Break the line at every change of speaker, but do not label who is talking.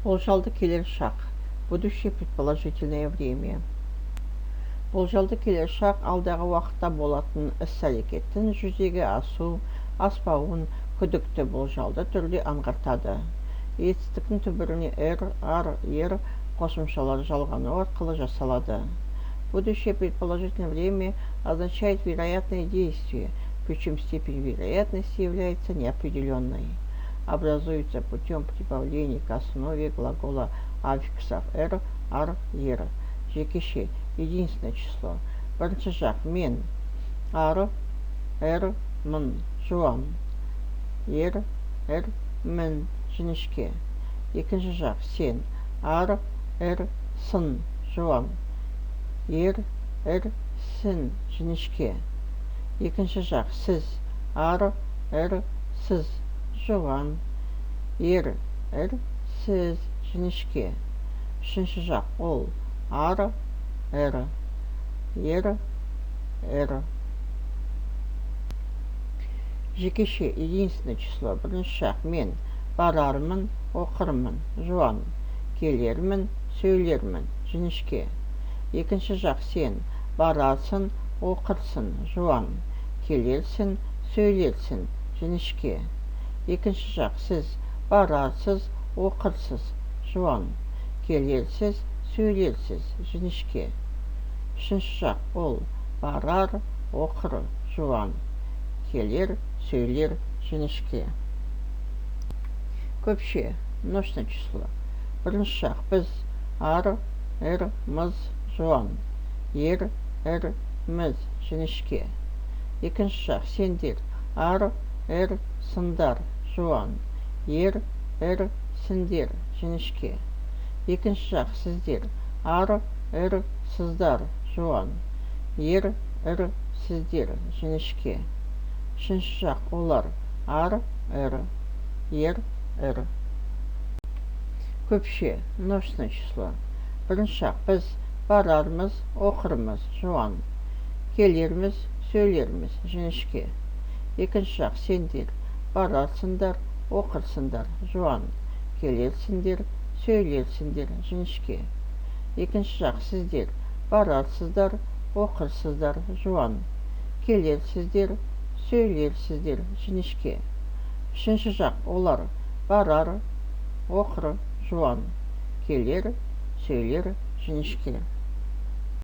Болжалды келер шақ. Будущее предположительное время. Болжалды келер шақ алдағы уақытта болатын іс-әрекеттің жүзеге аспауын күдікті болжалды түрде аңғартады. Етістіктің түбіріне er қосымшалары жалғану арқылы жасалады. Будущее предположительное время означает вероятное действие, причем степень вероятности является неопределенной. Образуется путем прибавления к основе глагола аффиксов er, Жекеше, единственное число. Бірінші жақ мен, мін, жуан. Мін, жіңішке. Екінші жақ сен, сын, жуан. Сін, жіңішке. Екінші жақ сіз, сіз, жуан. Сіз, жіңішке. Үшінші жақ ол, Жекеше, единственное число. Бірінші жақ мен, барармын, оқырмын, жуан. Келермін, сөйлермін, жіңішке. Екінші жақ сен, барарсың, оқырсың, жуан. Келерсің, сөйлерсің, жіңішке. Екінші жақ сіз, барарсыз, оқырсыз, жуан. Келерсіз, сөйлерсіз, жіңішке. Үшінші жақ ол, барар, оқыр, жуан. Келер, сөйлер, жіңішке. Көпше, множественное число. Бірінші жақ біз, мыз, жуан. Міз, жіңішке. Екінші жақ сендер, сындар, жуан. Сіндер, жіңішке. Екінші жақ сіздер, сыздар, жуан. Сіздер, жіңішке. Үшінші жақ олар, Көпше, множественное число. Бірінші жақ біз, барармыз, оқырмыз, жуан. Келерміз, сөйлерміз, жіңішке. Екінші жақ сендер, барарсыңдар, оқырсыңдар, жуан. Келерсіңдер, сөйлерсіңдер, жіңішке. Екінші жақ сіздер, барарсыздар, оқырсыздар, жуан. Келерсіздер, сөйлерсіздер, жіңішке. Үшінші жақ олар, барар, оқыр, жуан. Келер, сөйлер, жіңішке.